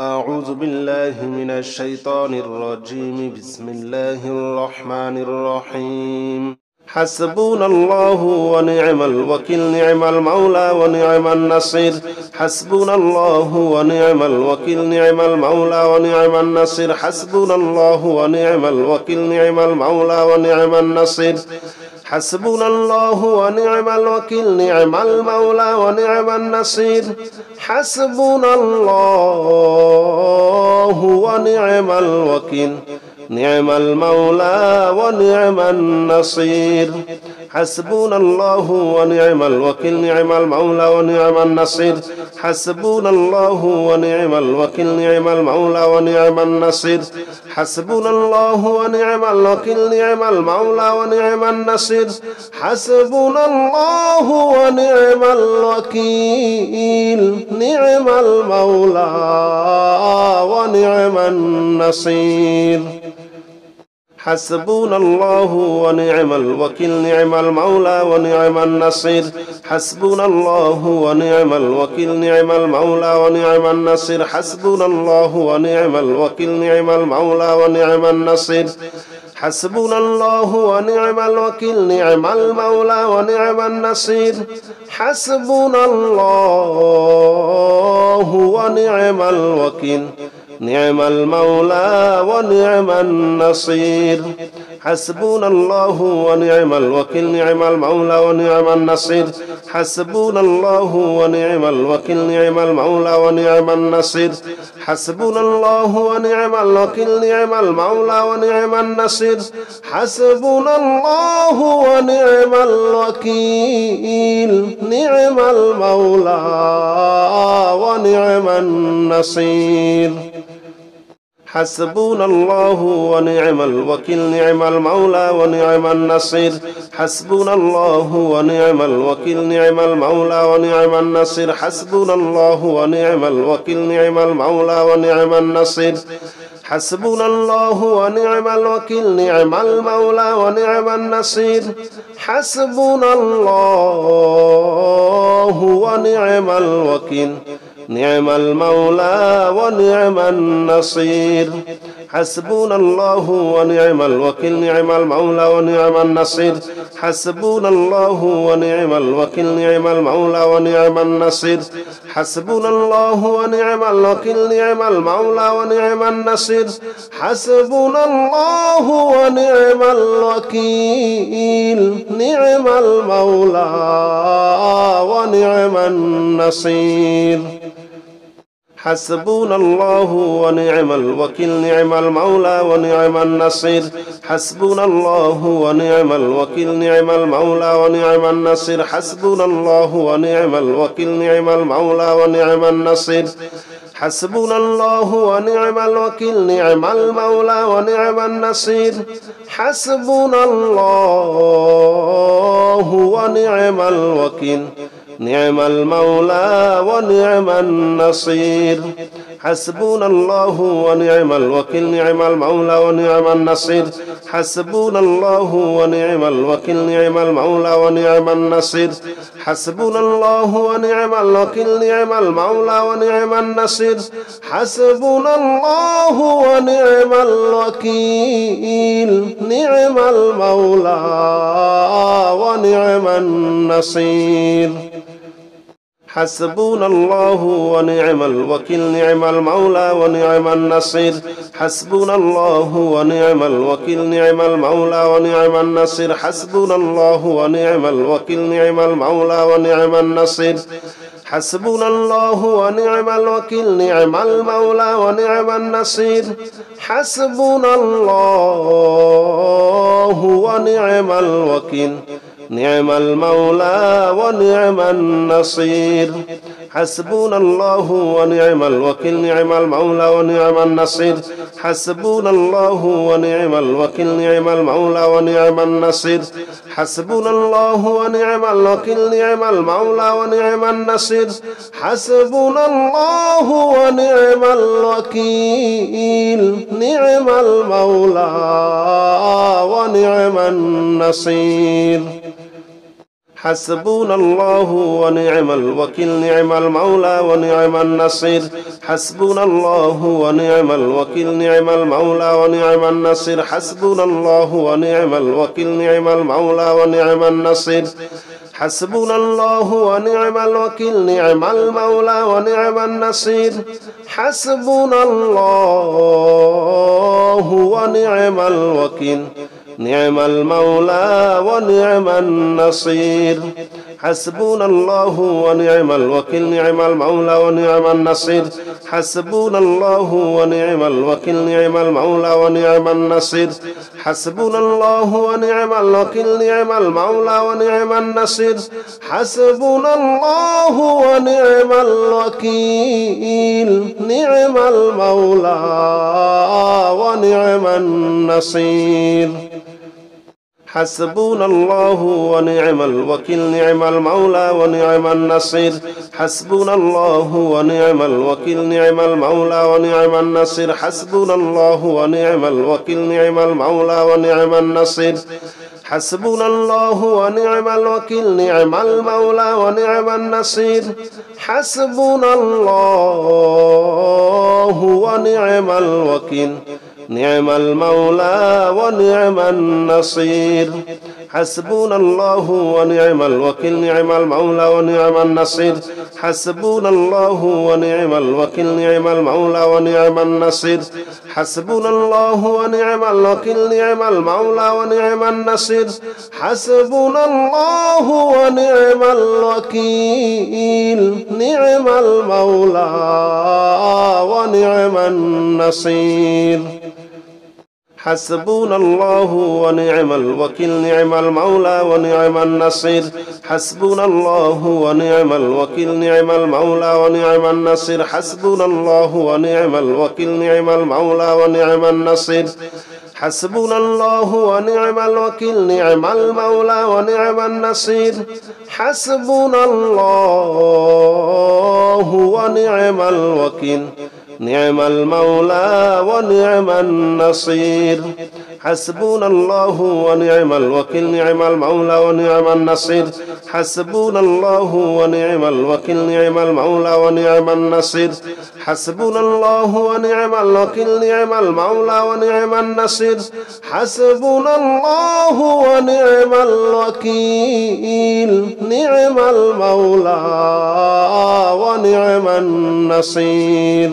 أعوذ بالله من الشيطان الرجيم. بسم الله الرحمن الرحيم. حسبنا الله ونعم الوكيل، نعم المولى ونعم النصير. حسبنا الله ونعم الوكيل، نعم المولى ونعم النصير. حسبنا الله ونعم الوكيل، نعم المولى ونعم النصير. حسبنا الله ونعم الوكيل، نعم المولى ونعم النصير. حسبنا الله ونعم الوكيل، نعم المولى ونعم النصير. حسبنا الله ونعم الوكيل، نعم المولى ونعم النصير. حسبنا الله ونعم الوكيل، نعم المولى ونعم النصير. حسبنا الله ونعم الوكيل، نعم المولى ونعم النصير. حسبنا الله ونعم الوكيل، نعم المولى ونعم النصير. حسبنا الله ونعم الوكيل، نعم المولى ونعم النصير. حسبنا الله ونعم الوكيل، نعم المولى ونعم النصير. حسبنا الله ونعم الوكيل، نعم المولى ونعم النصير. حسبنا الله ونعم الوكيل، نعم المولى ونعم النصير. حسبنا الله ونعم الوكيل، نعم المولى ونعم النصير. حسبنا الله ونعم الوكيل، نعم المولى ونعم النصير. حسبنا الله ونعم الوكيل، نعم المولى ونعم النصير. حسبنا الله ونعم الوكيل، نعم المولى ونعم النصير. حسبنا الله ونعم الوكيل، نعم المولى ونعم النصير. حسبنا الله ونعم الوكيل، نعم المولى ونعم النصير. حسبنا الله ونعم الوكيل، نعم المولى ونعم النصير. حسبنا الله ونعم الوكيل، نعم المولى ونعم النصير. حسبنا الله ونعم الوكيل، نعم المولى ونعم النصير. حسبنا الله ونعم الوكيل، نعم المولى ونعم النصير. حسبنا الله ونعم الوكيل، نعم المولى ونعم النصير. حسبنا الله ونعم الوكيل، نعم المولى ونعم النصير. حسبنا الله ونعم الوكيل، نعم المولى ونعم النصير. حسبنا الله ونعم الوكيل، نعم المولى ونعم النصير. حسبنا الله ونعم الوكيل، نعم المولى ونعم النصير. حسبنا الله ونعم الوكيل، نعم المولى ونعم النصير. حسبنا الله ونعم الوكيل، نعم المولى ونعم النصير. حسبنا الله ونعم الوكيل، نعم المولى ونعم النصير. حسبنا الله ونعم الوكيل، نعم المولى ونعم النصير. حسبنا الله ونعم الوكيل، نعم المولى ونعم النصير. حسبنا الله ونعم الوكيل، نعم المولى ونعم النصير. حسبنا الله ونعم الوكيل، نعم المولى ونعم النصير. حسبنا الله ونعم الوكيل، نعم المولى ونعم النصير. حسبنا الله ونعم الوكيل، نعم المولى ونعم النصير. حسبنا الله ونعم الوكيل، نعم المولى ونعم النصير. حسبنا الله ونعم الوكيل، نعم المولى ونعم النصير. حسبنا الله ونعم الوكيل، نعم المولى ونعم النصير. حسبنا الله ونعم الوكيل، نعم المولى ونعم النصير. حسبنا الله ونعم الوكيل، نعم المولى ونعم النصير. حسبنا الله ونعم الوكيل، نعم المولى ونعم النصير. حسبنا الله ونعم الوكيل، نعم المولى ونعم النصير. حسبنا الله ونعم الوكيل، نعم المولى ونعم النصير. حسبنا الله ونعم الوكيل نعم المولى ونعم النصير حسبنا الله ونعم الوكيل نعم المولى ونعم النصير حسبنا الله ونعم الوكيل نعم المولى ونعم النصير حسبنا الله ونعم الوكيل نعم المولى ونعم النصير حسبنا الله ونعم الوكيل نعم المولى ونعم النصير حسبنا الله ونعم الوكيل نعم المولى ونعم النصير حسبنا الله ونعم الوكيل نعم المولى ونعم النصير حسبنا الله ونعم الوكيل نعم المولى ونعم النصير حسبنا الله ونعم الوكيل نعم المولى ونعم النصير حسبنا الله ونعم الوكيل نعم المولى ونعم النصير حسبنا الله ونعم الوكيل نعم المولى ونعم النصير حسبنا الله ونعم الوكيل نعم المولى ونعم النصير حسبنا الله ونعم الوكيل نعم المولى ونعم النصير حسبنا الله ونعم الوكيل نعم المولى ونعم النصير حسبنا الله ونعم الوكيل نعم المولى ونعم النصير حسبنا الله ونعم الوكيل نعم المولى ونعم النصير حسبنا الله ونعم الوكيل نعم المولى ونعم النصير حسبنا الله ونعم الوكيل نعم المولى ونعم النصير حسبنا الله ونعم الوكيل نعم المولى ونعم النصير حسبنا الله ونعم الوكيل نعم المولى ونعم النصير حسبنا الله ونعم الوكيل نعم المولى ونعم النصير حسبنا الله ونعم الوكيل نعم المولى ونعم النصير حسبنا الله ونعم الوكيل نعم المولى ونعم النصير حسبنا الله ونعم الوكيل نعم المولى ونعم النصير حسبنا الله ونعم الوكيل نعم المولى ونعم النصير حسبنا الله ونعم الوكيل نعم المولى ونعم النصير حسبنا الله ونعم الوكيل نعم المولى ونعم النصير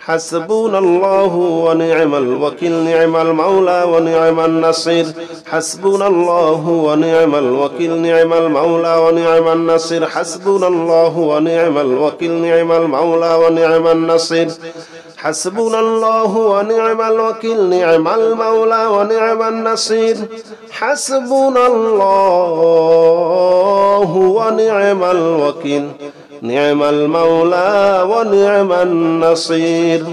حسبنا الله ونعم الوكيل نعم المولى ونعم النصير حسبنا الله ونعم الوكيل نعم المولى ونعم النصير حسبنا الله ونعم الوكيل نعم المولى ونعم النصير حسبنا الله ونعم الوكيل نعم المولى ونعم النصير حسبنا الله ونعم الوكيل نعم المولى ونعم النصير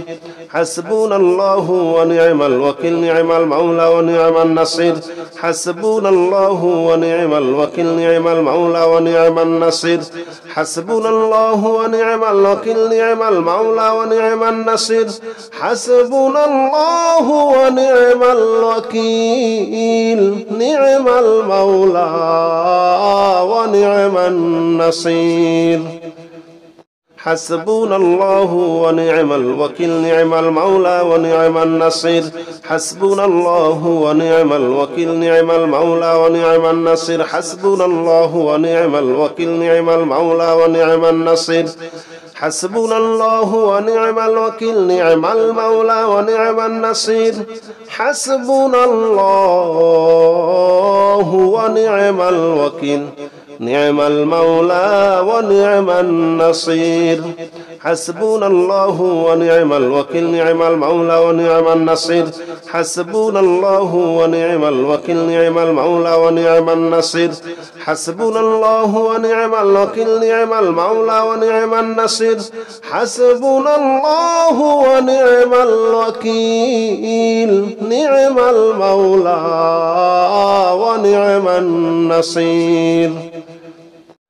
حسبنا الله ونعم الوكيل نعم المولى ونعم النصير حسبنا الله ونعم الوكيل نعم المولى ونعم النصير حسبنا الله ونعم الوكيل نعم المولى ونعم النصير حسبنا الله ونعم الوكيل نعم المولى ونعم النصير حسبنا الله ونعم الوكيل نعم المولى ونعم النصير حسبنا الله ونعم الوكيل نعم المولى ونعم النصير حسبنا الله ونعم الوكيل نعم المولى ونعم النصير حسبنا الله ونعم الوكيل نعم المولى ونعم النصير حسبنا الله ونعم الوكيل نعم المولى ونعم النصير حسبنا الله ونعم الوكيل نعم المولى ونعم النصير حسبنا الله ونعم الوكيل نعم المولى ونعم النصير حسبنا الله ونعم الوكيل نعم المولى ونعم النصير حسبنا الله ونعم الوكيل نعم المولى ونعم النصير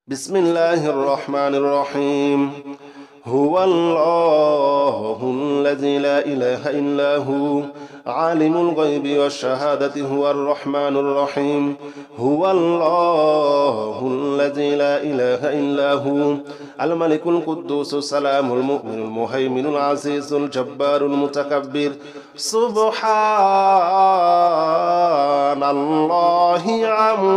بسم الله الرحمن الرحيم هو الله الذي لا إله إلا هو عالم الغيب والشهادة هو الرحمن الرحيم. هو الله الذي لا إله إلا هو الملك القدوس السلام المؤمن المهيمن العزيز الجبار المتكبر. سبحان الله عما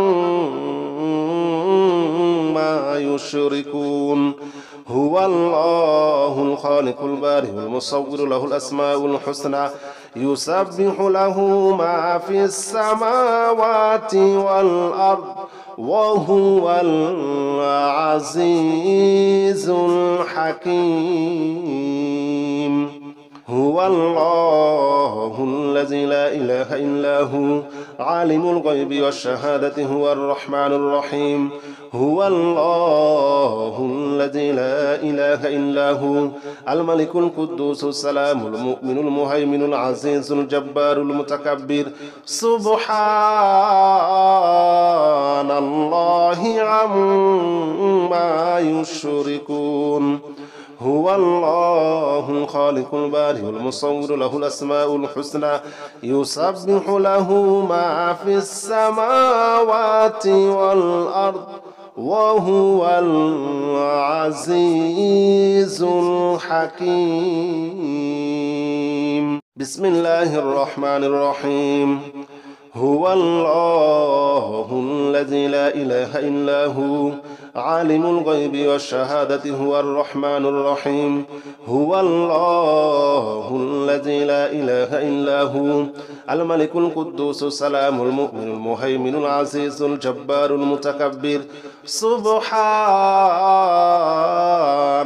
يشركون. هو الله الخالق البارئ المصور له الأسماء الحسنى يسبح له ما في السماوات والأرض وهو العزيز الحكيم. هو الله الذي لا إله إلا هو عالم الغيب والشهادة هو الرحمن الرحيم. هو الله الذي لا إله إلا هو الملك القدوس السلام المؤمن المهيمن العزيز الجبار المتكبر. سبحان الله عما يشركون. هو الله الخالق البارئ المصور له الأسماء الحسنى يسبح له ما في السماوات والأرض وهو العزيز الحكيم. بسم الله الرحمن الرحيم. هو الله الذي لا إله إلا هو عالم الغيب والشهادة هو الرحمن الرحيم. هو الله الذي لا إله إلا هو الملك القدوس السلام المؤمن المهيمن العزيز الجبار المتكبر. سبحان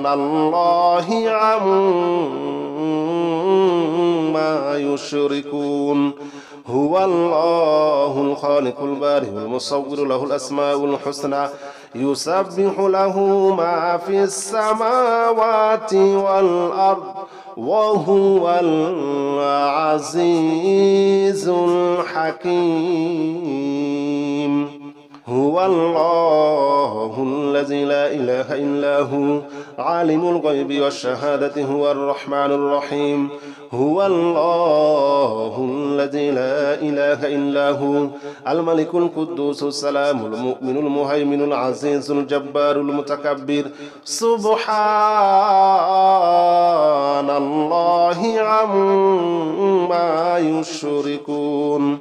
الله عما يشركون. هو الله الخالق البارئ المصور له الأسماء الحسنى يسبح له ما في السماوات والأرض وهو العزيز الحكيم. هو الله الذي لا إله إلا هو عالم الغيب والشهادة هو الرحمن الرحيم. هو الله الذي لا إله إلا هو الملك القدوس السلام المؤمن المهيمن العزيز الجبار المتكبر. سبحان الله عما يشركون.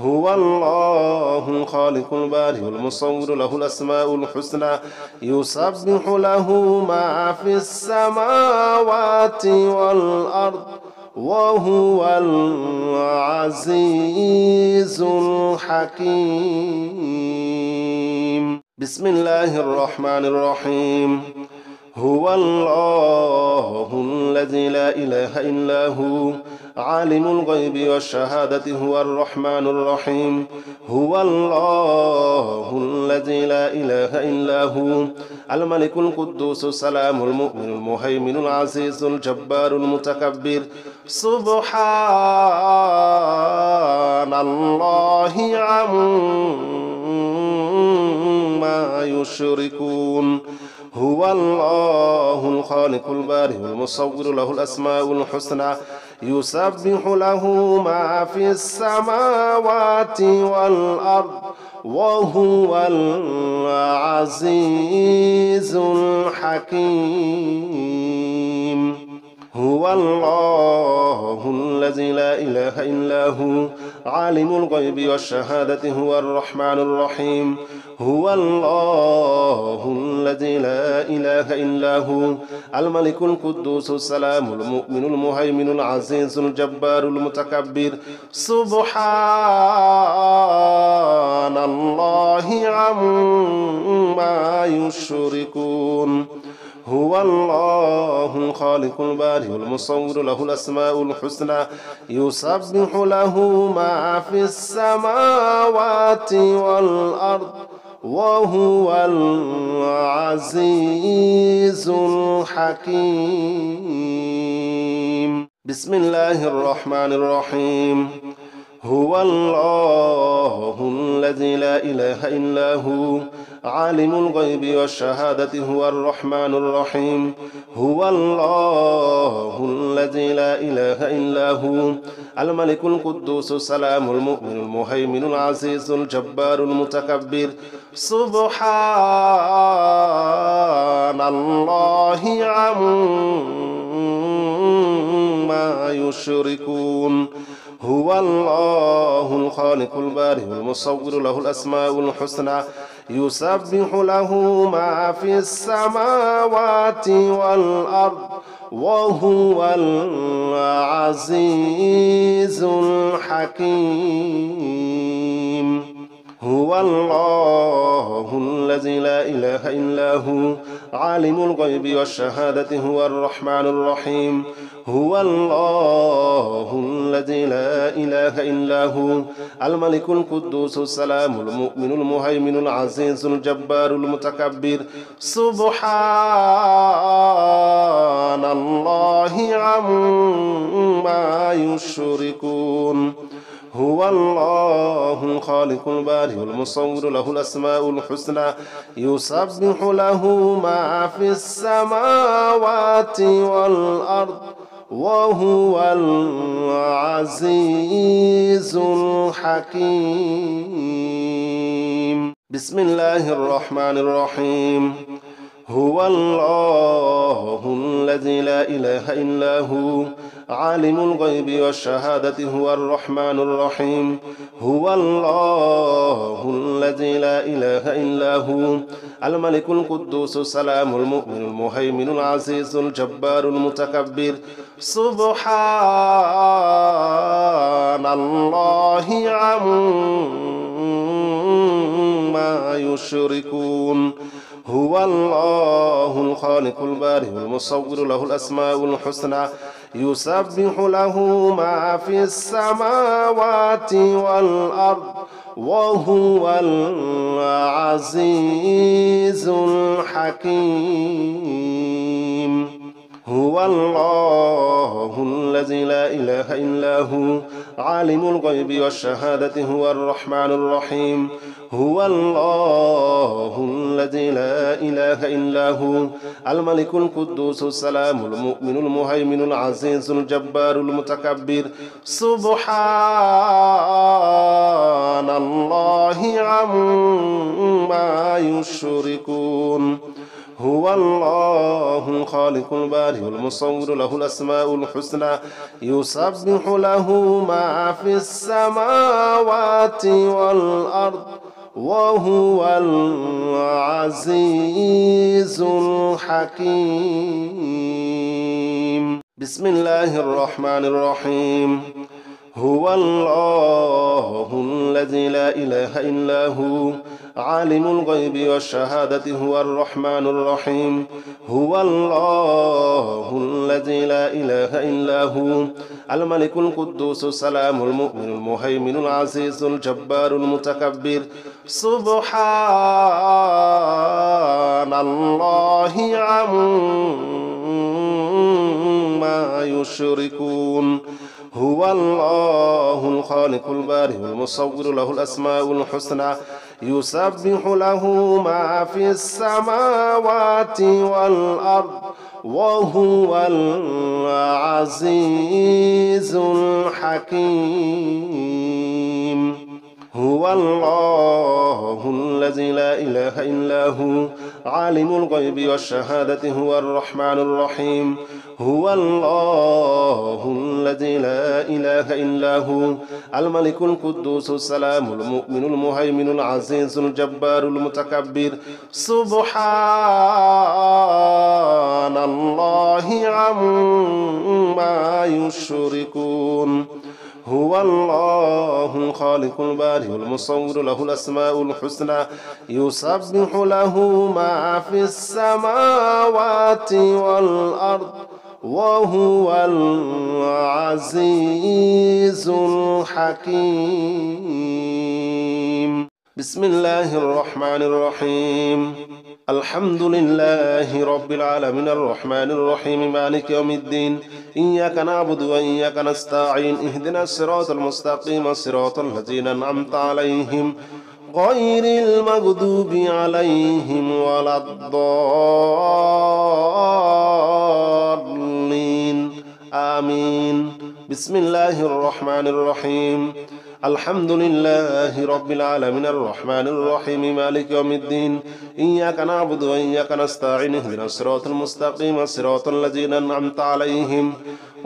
هو الله الخالق البارئ المصور له الأسماء الحسنى يسبح له ما في السماوات والأرض وهو العزيز الحكيم. بسم الله الرحمن الرحيم. هو الله الذي لا إله إلا هو عالم الغيب والشهادة هو الرحمن الرحيم. هو الله الذي لا إله إلا هو الملك القدوس السلام المؤمن المهيمن العزيز الجبار المتكبر. سبحان الله عما يشركون. هو الله الخالق البارئ المصور له الأسماء الحسنى يسبح له ما في السماوات والأرض وهو العزيز الحكيم. هو الله الذي لا إله إلا هو عالم الغيب والشهادة هو الرحمن الرحيم. هو الله الذي لا إله إلا هو الملك القدوس السلام المؤمن المهيمن العزيز الجبار المتكبر. سبحان الله عما يشركون. هو الله الخالق البارئ المصور له الأسماء الحسنى يسبح له ما في السماوات والأرض وهو العزيز الحكيم. بسم الله الرحمن الرحيم. هو الله الذي لا إله إلا هو عالم الغيب والشهادة هو الرحمن الرحيم. هو الله الذي لا إله إلا هو الملك القدوس السلام المؤمن المهيمن العزيز الجبار المتكبر سبحان الله عما يشركون هو الله الخالق البارئ المصور له الأسماء الحسنى يسبح له ما في السماوات والأرض وهو العزيز الحكيم هو الله الذي لا إله إلا هو عالم الغيب والشهادة هو الرحمن الرحيم هو الله الذي لا إله إلا هو الملك القدوس السلام المؤمن المهيمن العزيز الجبار المتكبر سبحان الله عما يشركون هو الله الخالق البارئ المصور له الأسماء الحسنى يسبح له ما في السماوات والأرض وهو العزيز الحكيم بسم الله الرحمن الرحيم هو الله الذي لا إله إلا هو عالم الغيب والشهادة هو الرحمن الرحيم هو الله الذي لا إله إلا هو الملك القدوس السلام المؤمن المهيمن العزيز الجبار المتكبر سبحان الله عما يشركون هو الله الخالق البارئ المصور له الأسماء الحسنى يسبح له ما في السماوات والأرض وهو العزيز الحكيم هو الله الذي لا إله إلا هو عالم الغيب والشهادة هو الرحمن الرحيم هو الله الذي لا إله إلا هو الملك القدوس السلام المؤمن المهيمن العزيز الجبار المتكبر سبحان الله عما يشركون هو الله الخالق البارئ المصور له الأسماء الحسنى يسبح له ما في السماوات والأرض وهو العزيز الحكيم بسم الله الرحمن الرحيم هو الله الذي لا إله إلا هو عالم الغيب والشهادة هو الرحمن الرحيم هو الله الذي لا إله إلا هو الملك القدوس السلام المؤمن المهيمن العزيز الجبار المتكبر سبحان الله عما يشركون هو الله الخالق البارئ المصور له الأسماء الحسنى يسبح له ما في السماوات والأرض وهو العزيز الحكيم هو الله الذي لا إله إلا هو عالم الغيب والشهادة هو الرحمن الرحيم هو الله الذي لا إله إلا هو الملك القدوس السلام المؤمن المهيمن العزيز الجبار المتكبر سبحان الله عما يشركون هو الله الخالق البارئ المصور له الأسماء الحسنى يسبح له ما في السماوات والأرض وهو العزيز الحكيم بسم الله الرحمن الرحيم الحمد لله رب العالمين الرحمن الرحيم مالك يوم الدين إياك نعبد وإياك نستعين اهدنا الصراط المستقيم صراط الذين أنعمت عليهم غير المغضوب عليهم ولا الضالين آمين. بسم الله الرحمن الرحيم. الحمد لله رب العالمين الرحمن الرحيم مالك يوم الدين إياك نعبد وإياك نستعين اهدنا الصراط المستقيم صراط الذين أنعمت عليهم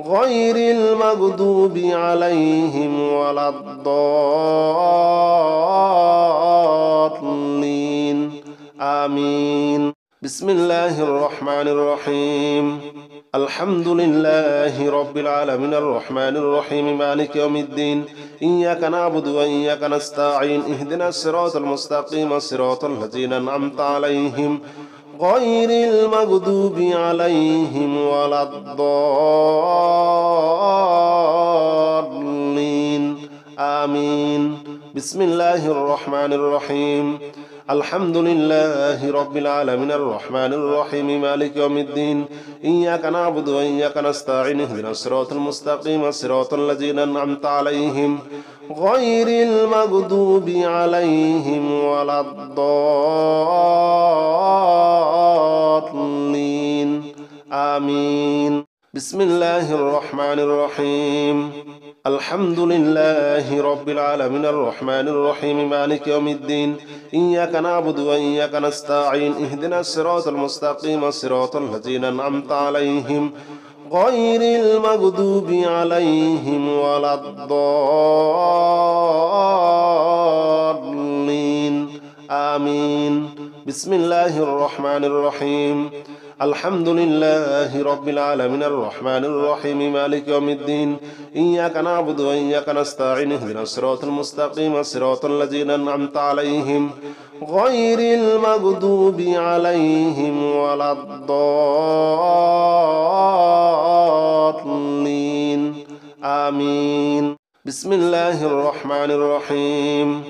غير المغضوب عليهم ولا الضالين آمين. بسم الله الرحمن الرحيم. الحمد لله رب العالمين الرحمن الرحيم مالك يوم الدين إياك نعبد وإياك نستعين اهدنا الصراط المستقيم صراط الذين أنعمت عليهم غير المغضوب عليهم ولا الضالين آمين. بسم الله الرحمن الرحيم. الحمد لله رب العالمين الرحمن الرحيم مالك يوم الدين إياك نعبد وإياك نستعين اهدنا الصراط المستقيم صراط الذين أنعمت عليهم غير المغضوب عليهم ولا الضالين آمين. بسم الله الرحمن الرحيم. الحمد لله رب العالمين الرحمن الرحيم مالك يوم الدين إياك نعبد وإياك نستعين اهدنا الصراط المستقيم صراط الذين أنعمت عليهم غير المغضوب عليهم ولا الضالين آمين. بسم الله الرحمن الرحيم. الحمد لله رب العالمين الرحمن الرحيم مالك يوم الدين إياك نعبد وإياك نستعين اهدنا الصراط المستقيم صراط الذين أنعمت عليهم غير المغضوب عليهم ولا الضالين آمين. بسم الله الرحمن الرحيم.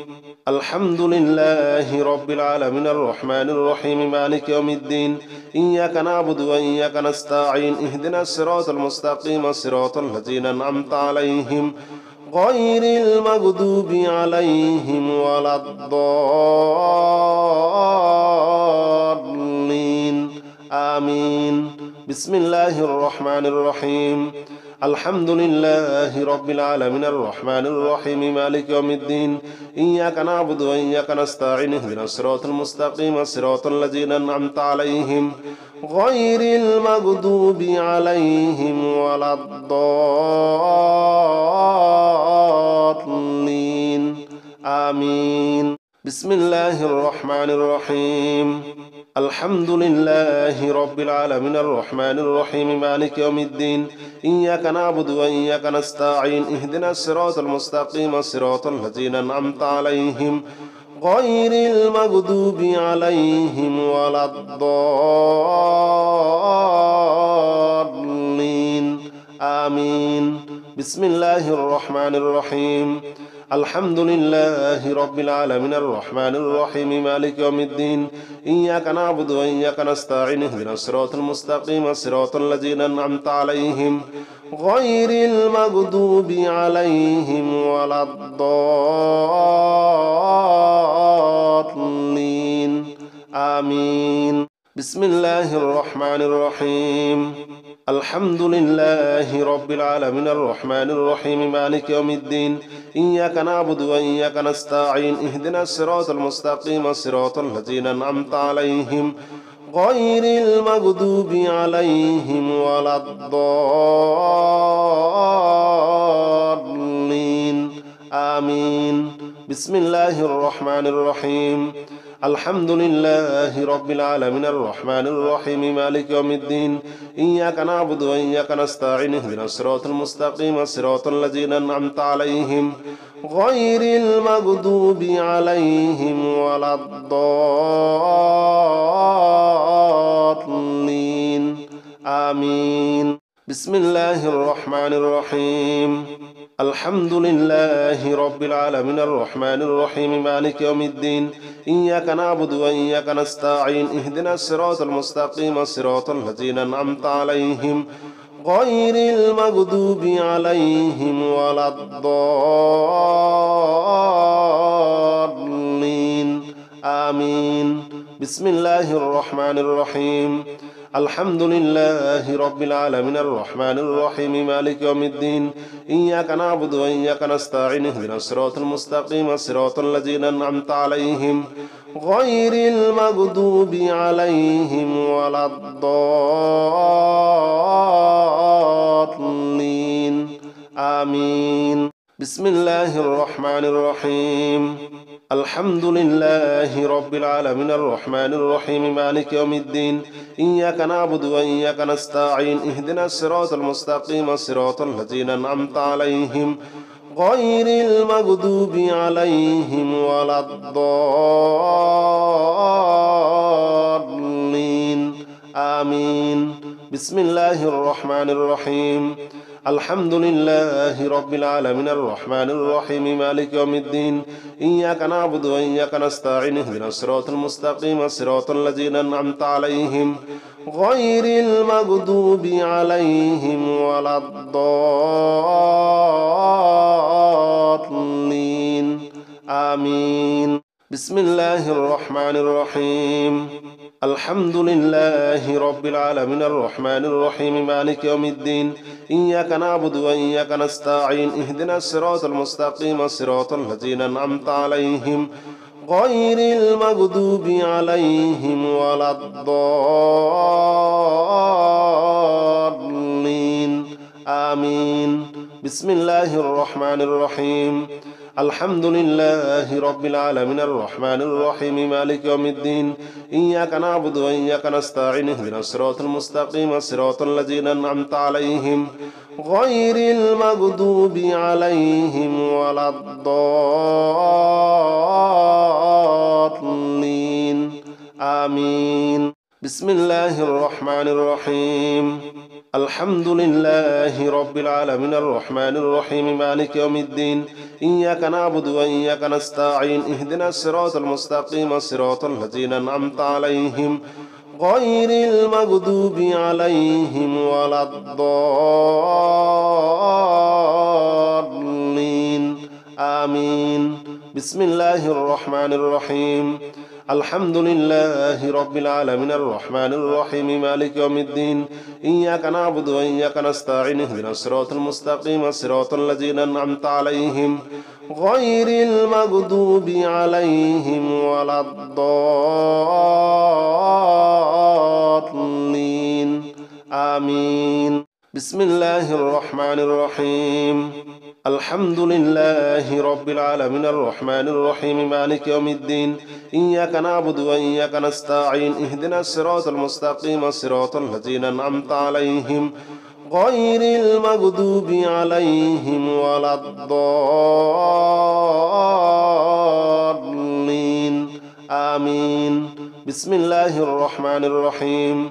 الحمد لله رب العالمين الرحمن الرحيم مالك يوم الدين إياك نعبد وإياك نستعين اهدنا الصراط المستقيم صراط الذين أنعمت عليهم غير المغضوب عليهم ولا الضالين آمين. بسم الله الرحمن الرحيم. الحمد لله رب العالمين الرحمن الرحيم مالك يوم الدين إياك نعبد وإياك نستعين اهدنا الصراط المستقيم صراط الذين أنعمت عليهم غير المغضوب عليهم ولا الضالين آمين. بسم الله الرحمن الرحيم. الحمد لله رب العالمين الرحمن الرحيم مالك يوم الدين إياك نعبد وإياك نستعين اهدنا الصراط المستقيم صراط الذين أنعمت عليهم غير المغضوب عليهم ولا الضالين آمين. بسم الله الرحمن الرحيم. الحمد لله رب العالمين الرحمن الرحيم مالك يوم الدين إياك نعبد وإياك نستعين اهدنا الصراط المستقيم صراط الذين أنعمت عليهم غير المغضوب عليهم ولا الضالين آمين. بسم الله الرحمن الرحيم. الحمد لله رب العالمين الرحمن الرحيم مالك يوم الدين إياك نعبد وإياك نستعين اهدنا الصراط المستقيم صراط الذين أنعمت عليهم غير المغضوب عليهم ولا الضالين آمين. بسم الله الرحمن الرحيم. الحمد لله رب العالمين الرحمن الرحيم مالك يوم الدين إياك نعبد وإياك نستعين اهدنا الصراط المستقيم صراط الذين أنعمت عليهم غير المغضوب عليهم ولا الضالين آمين. بسم الله الرحمن الرحيم. الحمد لله رب العالمين الرحمن الرحيم مالك يوم الدين إياك نعبد وإياك نستعين اهدنا الصراط المستقيم صراط الذين أنعمت عليهم غير المغضوب عليهم ولا الضالين آمين. بسم الله الرحمن الرحيم. الحمد لله رب العالمين الرحمن الرحيم مالك يوم الدين إياك نعبد وإياك نستعين اهدنا الصراط المستقيم صراط الذين أنعمت عليهم غير المغضوب عليهم ولا الضالين آمين. بسم الله الرحمن الرحيم. الحمد لله رب العالمين الرحمن الرحيم مالك يوم الدين إياك نعبد وإياك نستعين اهدنا الصراط المستقيم صراط الذين أنعمت عليهم غير المغضوب عليهم ولا الضالين آمين. بسم الله الرحمن الرحيم. الحمد لله رب العالمين الرحمن الرحيم مالك يوم الدين إياك نعبد وإياك نستعين اهدنا الصراط المستقيم صراط الذين أنعمت عليهم غير المغضوب عليهم ولا الضالين آمين. بسم الله الرحمن الرحيم. الحمد لله رب العالمين الرحمن الرحيم مالك يوم الدين إياك نعبد وإياك نستعين اهدنا الصراط المستقيم صراط الذين أنعمت عليهم غير المغضوب عليهم ولا الضالين آمين. بسم الله الرحمن الرحيم. الحمد لله رب العالمين الرحمن الرحيم مالك يوم الدين إياك نعبد وإياك نستعين اهدنا الصراط المستقيم صراط الذين أنعمت عليهم غير المغضوب عليهم ولا الضالين آمين. بسم الله الرحمن الرحيم. الحمد لله رب العالمين الرحمن الرحيم مالك يوم الدين إياك نعبد وإياك نستعين اهدنا الصراط المستقيم صراط الذين أنعمت عليهم غير المغضوب عليهم ولا الضالين آمين. بسم الله الرحمن الرحيم. الحمد لله رب العالمين الرحمن الرحيم مالك يوم الدين إياك نعبد وإياك نستعين اهدنا الصراط المستقيم صراط الذين أنعمت عليهم غير المغضوب عليهم ولا الضالين آمين. بسم الله الرحمن الرحيم. الحمد لله رب العالمين الرحمن الرحيم مالك يوم الدين إياك نعبد وإياك نستعين اهدنا الصراط المستقيم صراط الذين أنعمت عليهم غير المغضوب عليهم ولا الضالين آمين. بسم الله الرحمن الرحيم.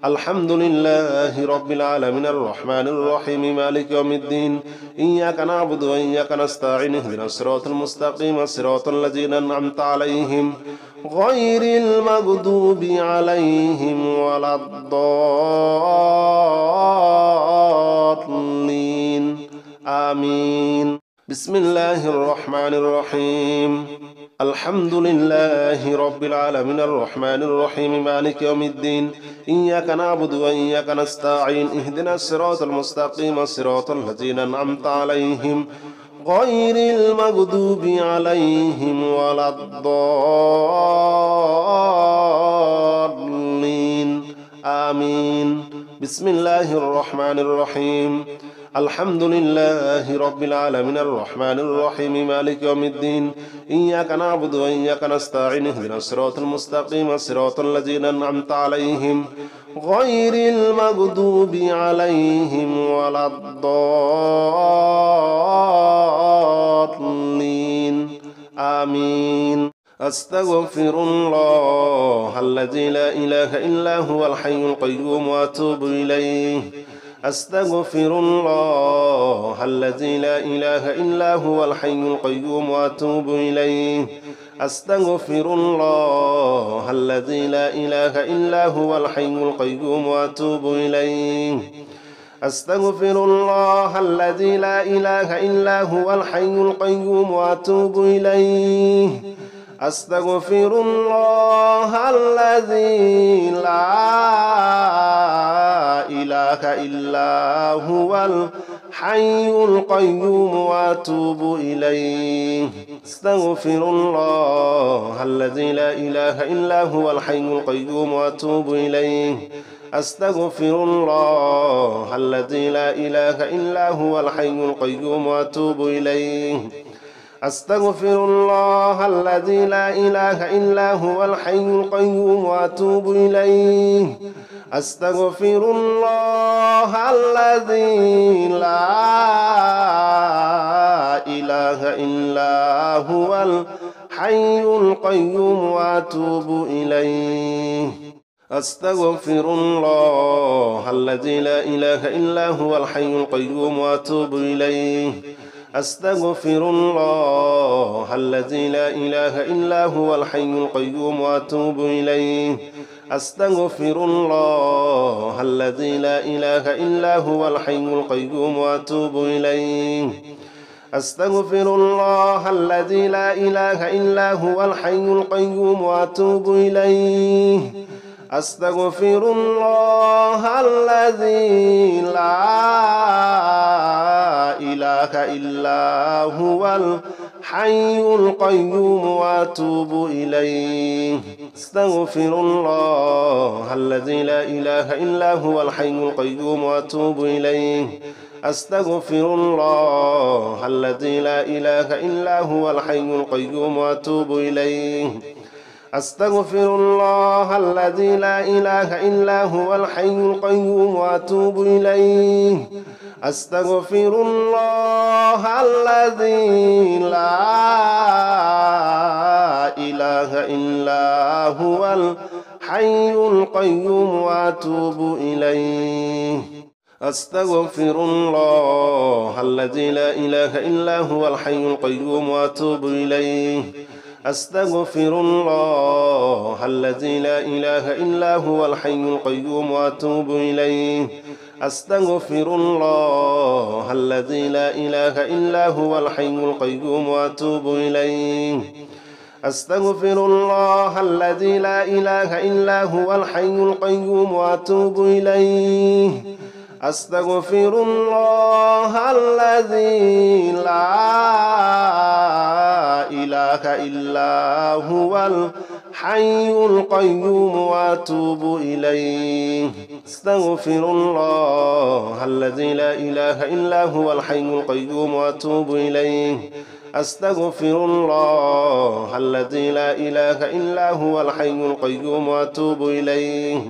الحمد لله رب العالمين الرحمن الرحيم مالك يوم الدين إياك نعبد وإياك نستعين اهدنا الصراط المستقيم صراط الذين أنعمت عليهم غير المغضوب عليهم ولا الضالين آمين. بسم الله الرحمن الرحيم. الحمد لله رب العالمين الرحمن الرحيم مالك يوم الدين إياك نعبد وإياك نستعين اهدنا الصراط المستقيم صراط الذين أنعمت عليهم غير المغضوب عليهم ولا الضالين آمين. بسم الله الرحمن الرحيم. الحمد لله رب العالمين الرحمن الرحيم مالك يوم الدين إياك نعبد وإياك نستعين اهدنا الصراط المستقيم صراط الذين أنعمت عليهم غير المغضوب عليهم ولا الضالين آمين. أستغفر الله الذي لا إله إلا هو الحي القيوم وأتوب إليه. أستغفر الله الذي لا إله إلا هو الحي القيوم وأتوب إليه. أستغفر الله الذي لا إله إلا هو الحي القيوم وأتوب إليه. أستغفر الله الذي لا إله إلا هو الحي القيوم وأتوب إليه. أستغفر الله الذي لا إله إلا هو الحي القيوم وأتوب إليه. أستغفر الله الذي لا إله إلا هو الحي القيوم وأتوب إليه. أستغفر الله الذي لا إله إلا هو الحي القيوم وأتوب إليه. أستغفر الله الذي لا إله إلا هو الحي القيوم وأتوب إليه. أستغفر الله الذي لا إله إلا هو الحي القيوم وأتوب إليه. أستغفر الله الذي لا إله إلا هو الحي القيوم وأتوب إليه. أستغفر الله الذي لا إله إلا هو الحي القيوم وأتوب إليه. أستغفر الله الذي لا إله إلا هو الحي القيوم وأتوب إليه. أستغفر الله الذي لا إله إلا هو الحي القيوم وأتوب إليه. أستغفر الله الذي لا إله إلا هو الحي القيوم وأتوب إليه. أستغفر الله الذي لا إله إلا هو الحي القيوم وأتوب إليه. أستغفر الله الذي لا إله إلا هو الحي القيوم وأتوب إليه. أستغفر الله الذي لا إله إلا هو الحي القيوم وأتوب إليه. أستغفر الله الذي لا إله إلا هو الحي القيوم وأتوب إليه. أستغفر الله الذي لا إله إلا هو الحي القيوم وأتوب إليه. أستغفر الله الذي لا إله إلا هو الحي القيوم وأتوب إليه. أستغفر الله الذي لا إله إلا هو الحي القيوم وأتوب إليه. أستغفر الله الذي لا إله إلا هو الحي القيوم وأتوب إليه. أستغفر الله الذي لا إله إلا هو الحي القيوم وأتوب إليه. أستغفر الله الذي لا إله إلا هو الحي القيوم وأتوب إليه. أستغفر الله الذي لا إله إلا هو الحي القيوم وأتوب إليه.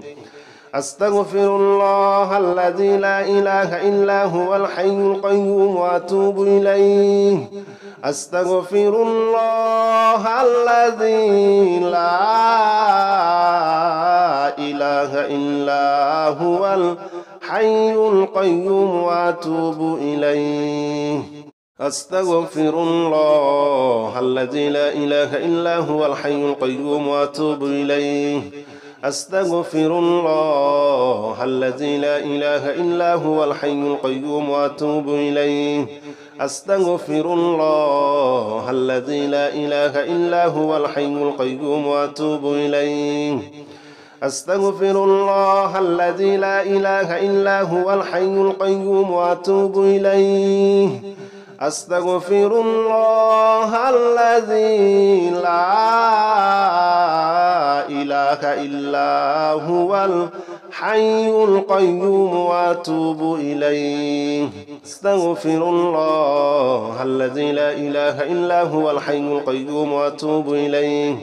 أستغفر الله الذي لا إله إلا هو الحي القيوم وأتوب إليه. أستغفر الله الذي لا إله إلا هو الحي القيوم وأتوب إليه. أستغفر الله الذي لا إله إلا هو الحي القيوم وأتوب إليه. أستغفر الله الذي لا إله إلا هو الحي القيوم وأتوب إليه. أستغفر الله الذي لا إله إلا هو الحي القيوم وأتوب إليه. أستغفر الله الذي لا إله إلا هو الحي القيوم وأتوب إليه. أستغفر الله الذي لا إله إلا هو الحي القيوم وأتوب إليه. أستغفر الله الذي لا إله إلا هو الحي القيوم وأتوب إليه.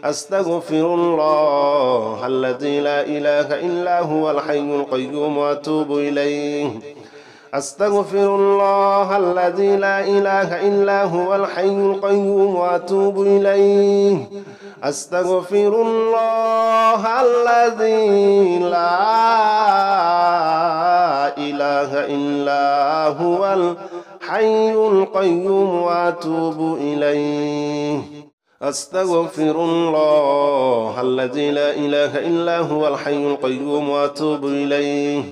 أستغفر الله الذي لا إله إلا هو الحي القيوم وأتوب إليه. أستغفر الله الذي لا إله إلا هو الحي القيوم وأتوب إليه. أستغفر الله الذي لا إله إلا هو الحي القيوم وأتوب إليه. أستغفر الله الذي لا إله إلا هو الحي القيوم وأتوب إليه.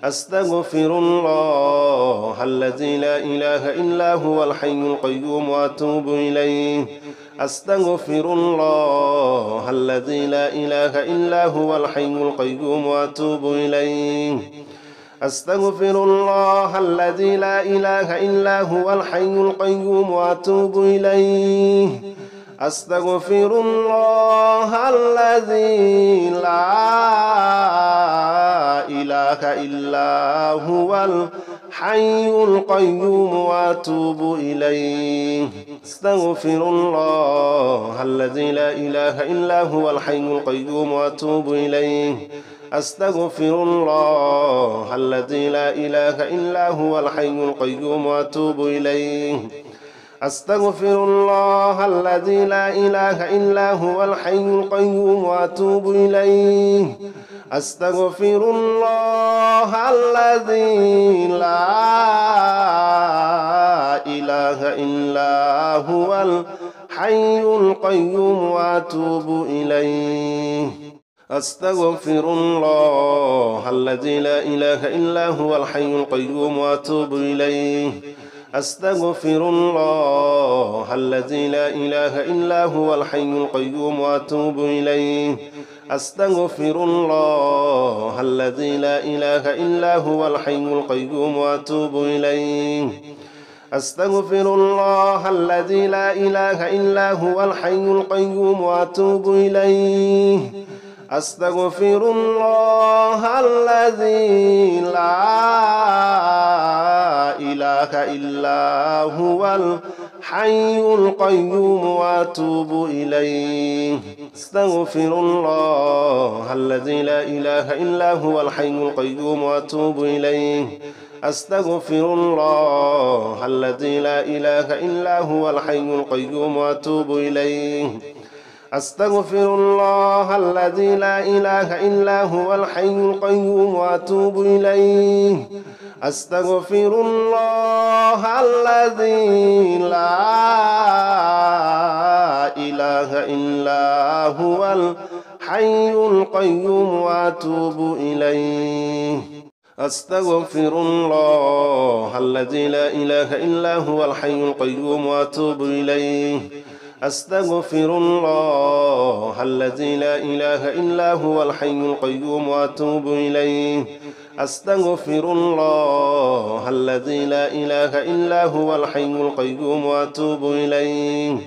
أستغفر الله الذي لا إله إلا هو الحي القيوم وأتوب إليه. أستغفر الله الذي لا إله إلا هو الحي القيوم وأتوب إليه أستغفر الله الذي لا إله إلا هو الحي القيوم وأتوب إليه أستغفر الله الذي لا إله إلا هو الحي القيوم وأتوب إليه أستغفر الله الذي لا إله إلا هو الحي القيوم وأتوب إليه أستغفر الله الذي لا إله إلا هو الحي القيوم وأتوب إليه أستغفر الله الذي لا إله إلا هو الحي القيوم وأتوب إليه أستغفر الله الذي لا إله إلا هو الحي القيوم وأتوب إليه أستغفر الله الذي لا إله إلا هو الحي القيوم وأتوب إليه أستغفر الله الذي لا إله إلا هو الحي القيوم وأتوب إليه أستغفر الله الذي لا إله إلا هو الحي القيوم وأتوب إليه أستغفر الله الذي لا إله إلا هو الحي القيوم وأتوب إليه أستغفر الله الذي لا إله إلا هو الحي القيوم وأتوب إليه أستغفر الله الذي لا إله إلا هو الحي القيوم وأتوب إليه أستغفر الله الذي لا إله إلا هو الحي القيوم وأتوب إليه أستغفر الله الذي لا إله إلا هو الحي القيوم وأتوب إليه أستغفر الله الذي لا إله إلا هو الحي القيوم وأتوب إليه أستغفر الله الذي لا إله إلا هو الحي القيوم وأتوب إليه أستغفر الله الذي لا إله إلا هو الحي القيوم وأتوب إليه أستغفر الله الذي لا إله إلا هو الحي القيوم وأتوب إليه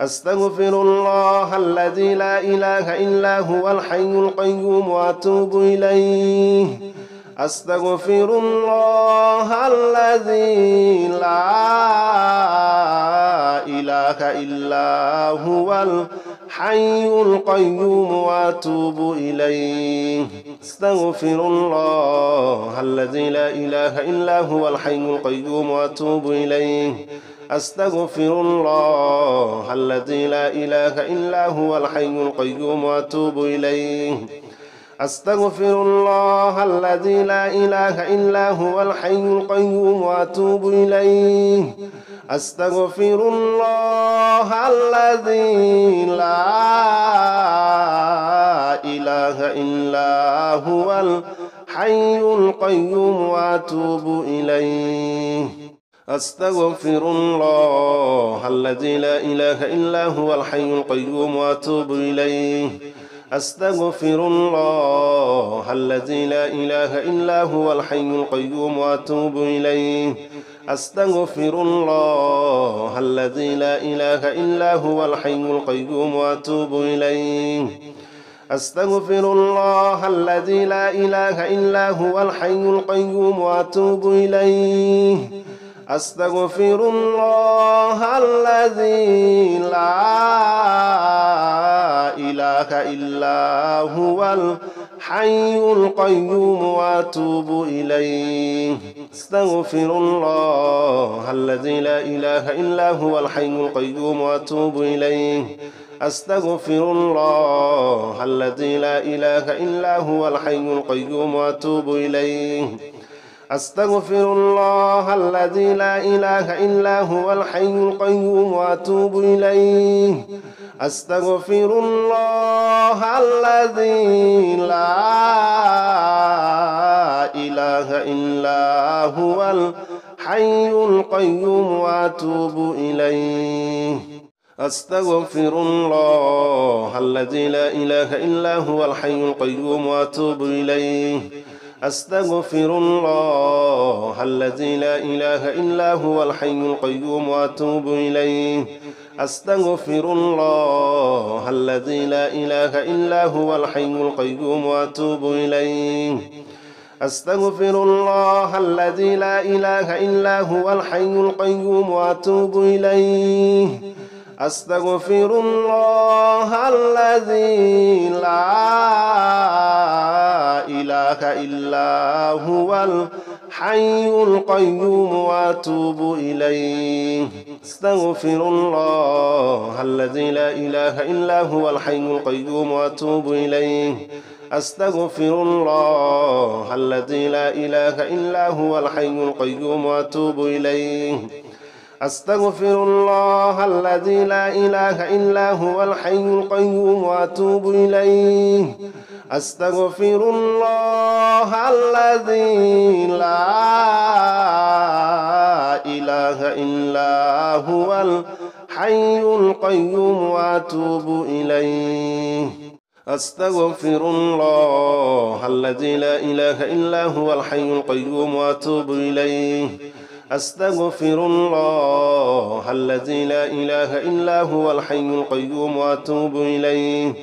أستغفر الله الذي لا إله إلا هو الحي القيوم وأتوب إليه أستغفر الله الذي لا إله إلا هو الحي القيوم وأتوب إليه أستغفر الله الذي لا إله إلا هو الحي القيوم وأتوب إليه أستغفر الله الذي لا إله إلا هو الحي القيوم وأتوب إليه أستغفر الله الذي لا إله إلا هو الحي القيوم وأتوب إليه أستغفر الله الذي لا إله إلا هو الحي القيوم وأتوب إليه أستغفر الله الذي لا إله إلا هو الحي القيوم وأتوب إليه أستغفر الله الذي لا إله إلا هو الحي القيوم وأتوب إليه أستغفر الله الذي لا إله إلا هو الحي القيوم وأتوب إليه أستغفر الله الذي لا إله إلا هو الحي القيوم وأتوب إليه أستغفر الله الذي لا إله إلا هو الحي القيوم وأتوب إليه أستغفر الله الذي لا إله إلا هو الحي القيوم وأتوب إليه أستغفر الله الذي لا إله إلا هو الحي القيوم وأتوب إليه أستغفر الله الذي لا إله إلا هو الحي القيوم وأتوب إليه أستغفر الله الذي لا إله إلا هو الحي القيوم وأتوب إليه أستغفر الله الذي لا إله إلا هو الحي القيوم وأتوب إليه أستغفر الله الذي لا إله إلا هو الحي القيوم وأتوب إليه أستغفر الله الذي لا إله إلا هو الحي القيوم وأتوب إليه أستغفر الله الذي لا إله إلا هو الحي القيوم وأتوب إليه أستغفر الله الذي لا إله إلا هو الحي القيوم وأتوب إليه أستغفر الله الذي لا إله إلا هو الحي القيوم وأتوب إليه أستغفر الله الذي لا إله إلا هو الحي القيوم وأتوب إليه أستغفر الله الذي لا إله إلا هو الحي القيوم وأتوب إليه أستغفر الله الذي لا إله إلا هو الحي القيوم وأتوب إليه أستغفر الله الذي لا إله إلا هو الحي القيوم وأتوب إليه أستغفر الله الذي لا إله إلا هو الحي القيوم وأتوب إليه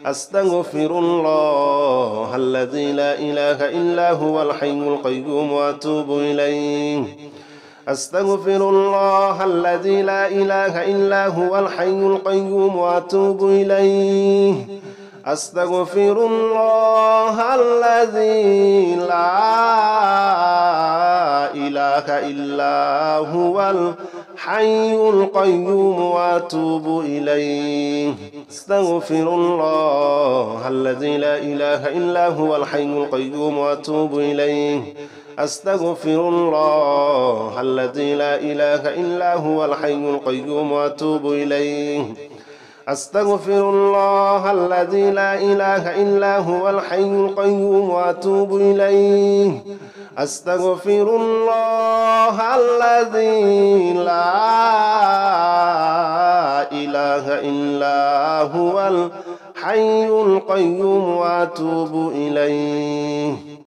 أستغفر الله الذي لا إله إلا هو الحي القيوم وأتوب إليه أستغفر الله الذي لا إله إلا هو الحي القيوم وأتوب إليه أستغفر الله الذي لا إله إلا هو الحي القيوم وأتوب إليه أستغفر الله الذي لا إله إلا هو الحي القيوم وأتوب إليه أستغفر الله الذي لا إله إلا هو الحي القيوم وأتوب إليه أستغفر الله الذي لا إله إلا هو الحي القيوم وأتوب إليه أستغفر الله الذي لا إله إلا هو الحي القيوم وأتوب إليه